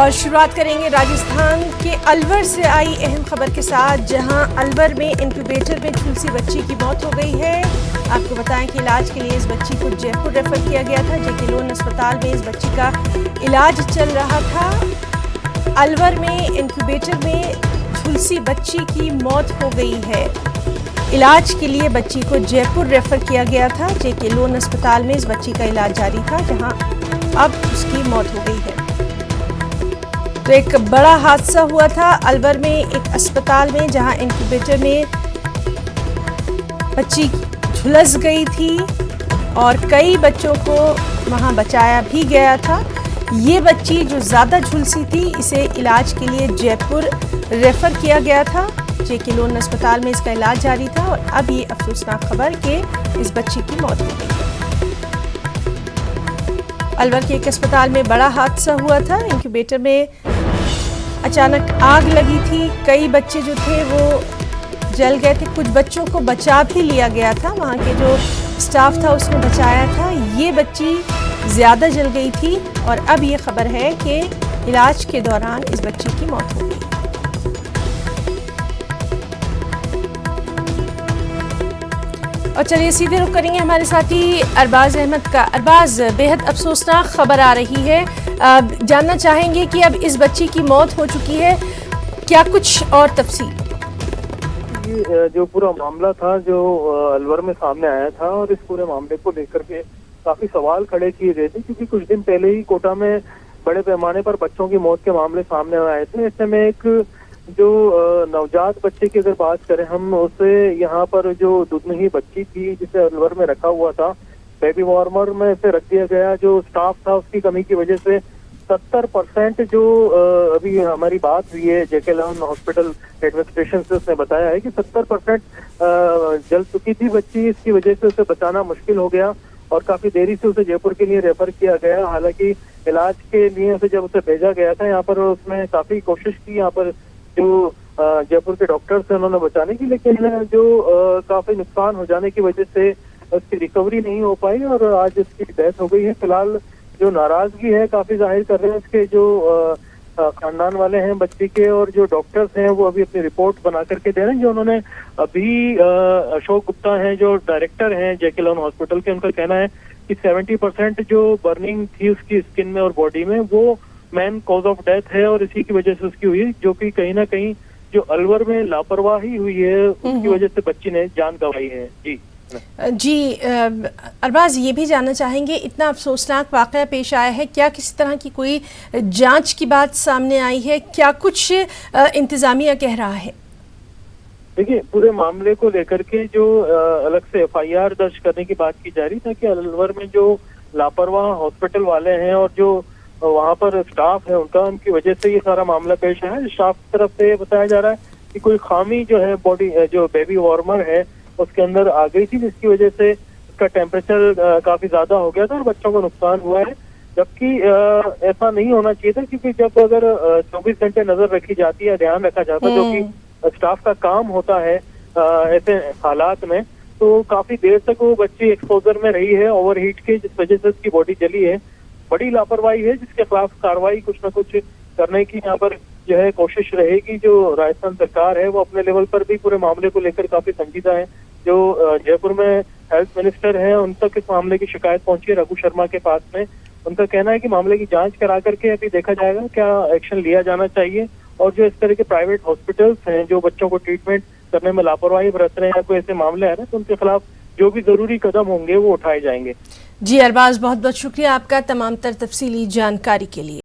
और शुरुआत करेंगे राजस्थान के अलवर से आई अहम खबर के साथ, जहां अलवर में इंक्यूबेटर में झुलसी बच्ची की मौत हो गई है। आपको बताएं कि इलाज के लिए इस बच्ची को जयपुर रेफर किया गया था। जेके लोन अस्पताल में इस बच्ची का इलाज चल रहा था। अलवर में इंक्यूबेटर में झुलसी बच्ची की मौत हो गई है। इलाज के लिए बच्ची को जयपुर रेफर किया गया था। जेके लोन अस्पताल में इस बच्ची का इलाज जारी था, जहां अब उसकी मौत हो गई है। तो एक बड़ा हादसा हुआ था अलवर में एक अस्पताल में, जहां इंक्यूबेटर में बच्ची झुलस गई थी और कई बच्चों को वहां बचाया भी गया था। ये बच्ची जो ज़्यादा झुलसी थी, इसे इलाज के लिए जयपुर रेफर किया गया था। जेके लोन अस्पताल में इसका इलाज जारी था और अब ये अफसोसनाक खबर कि इस बच्ची की मौत हो गई है। अलवर के एक अस्पताल में बड़ा हादसा हुआ था। इंक्यूबेटर में अचानक आग लगी थी। कई बच्चे जो थे वो जल गए थे। कुछ बच्चों को बचा भी लिया गया था, वहाँ के जो स्टाफ था उसने बचाया था। ये बच्ची ज़्यादा जल गई थी और अब ये खबर है कि इलाज के दौरान इस बच्ची की मौत हो गई। और चलिए सीधे रुख करेंगे हमारे साथी अरबाज अहमद का। अरबाज, बेहद अफसोसनाक खबर आ रही है। जानना चाहेंगे कि अब इस बच्ची की मौत हो चुकी है, क्या कुछ और तफसील? जो पूरा मामला था जो अलवर में सामने आया था, और इस पूरे मामले को लेकर के काफी सवाल खड़े किए गए थे, क्योंकि कुछ दिन पहले ही कोटा में बड़े पैमाने पर बच्चों की मौत के मामले सामने आए थे। ऐसे में एक जो नवजात बच्चे की अगर बात करें हम, उसे यहाँ पर जो दुधनही बच्ची थी जिसे अलवर में रखा हुआ था, बेबी वार्मर में इसे रख दिया गया। जो स्टाफ था उसकी कमी की वजह से 70% जो अभी हमारी बात हुई है जेके लोन हॉस्पिटल एडमिनिस्ट्रेशन से, उसने बताया है कि 70% जल चुकी थी बच्ची। इसकी वजह से उसे बचाना मुश्किल हो गया और काफी देरी से उसे जयपुर के लिए रेफर किया गया। हालांकि इलाज के लिए उसे जब उसे भेजा गया था यहाँ पर, उसने काफी कोशिश की यहाँ पर जो जयपुर के डॉक्टर्स हैं उन्होंने बचाने की, लेकिन जो काफी नुकसान हो जाने की वजह से उसकी रिकवरी नहीं हो पाई और आज उसकी डेथ हो गई है। फिलहाल जो नाराजगी है काफी जाहिर कर रहे हैं इसके जो खानदान वाले हैं बच्ची के, और जो डॉक्टर्स हैं वो अभी अपनी रिपोर्ट बना करके दे रहे हैं। जो उन्होंने अभी अशोक गुप्ता हैं जो डायरेक्टर हैं जेके लोन हॉस्पिटल के, उनका कहना है कि 70% जो बर्निंग थी उसकी स्किन में और बॉडी में, वो मेन कॉज ऑफ डेथ है और इसी की वजह से उसकी हुई है, जो कि कहीं ना कहीं जो अलवर में लापरवाही हुई है उसकी वजह से बच्ची ने जान गंवाई है। जी अरबाज, ये भी जानना चाहेंगे, इतना अफसोसनाक वाकया पेश आया है, क्या किसी तरह की कोई जांच की बात सामने आई है? क्या कुछ इंतजामिया कह रहा है? देखिए, पूरे मामले को लेकर के जो अलग से FIR दर्ज करने की बात की जा रही था कि अलवर में जो लापरवाह हॉस्पिटल वाले हैं और जो वहाँ पर स्टाफ है उनकी वजह से ये सारा मामला पेश आया है। स्टाफ की तरफ से बताया जा रहा है कि कोई खामी जो है बॉडी जो बेबी वार्मर है उसके अंदर आ गई थी, जिसकी वजह से उसका टेम्परेचर काफी ज्यादा हो गया था और बच्चों को नुकसान हुआ है। जबकि ऐसा नहीं होना चाहिए था, क्योंकि जब अगर 24 घंटे नजर रखी जाती है, ध्यान रखा जाता है, जो कि स्टाफ का काम होता है ऐसे हालात में, तो काफी देर तक वो बच्ची एक्सपोजर में रही है ओवरहीट के, जिस वजह से उसकी बॉडी जली है। बड़ी लापरवाही है जिसके खिलाफ कार्रवाई कुछ न कुछ करने की यहाँ पर जो है कोशिश रहेगी। जो राजस्थान सरकार है वो अपने लेवल पर भी पूरे मामले को लेकर काफी संजीदा है। जो जयपुर में हेल्थ मिनिस्टर है उन तक इस मामले की शिकायत पहुंची है रघु शर्मा के पास में। उनका कहना है कि मामले की जांच करा करके अभी देखा जाएगा क्या एक्शन लिया जाना चाहिए, और जो इस तरह के प्राइवेट हॉस्पिटल्स हैं जो बच्चों को ट्रीटमेंट करने में लापरवाही बरत रहे हैं या कोई ऐसे मामले आ रहे हैं, तो उनके खिलाफ जो भी जरूरी कदम होंगे वो उठाए जाएंगे। जी अरबाज, बहुत बहुत शुक्रिया आपका तमाम तर तफसीली जानकारी के लिए।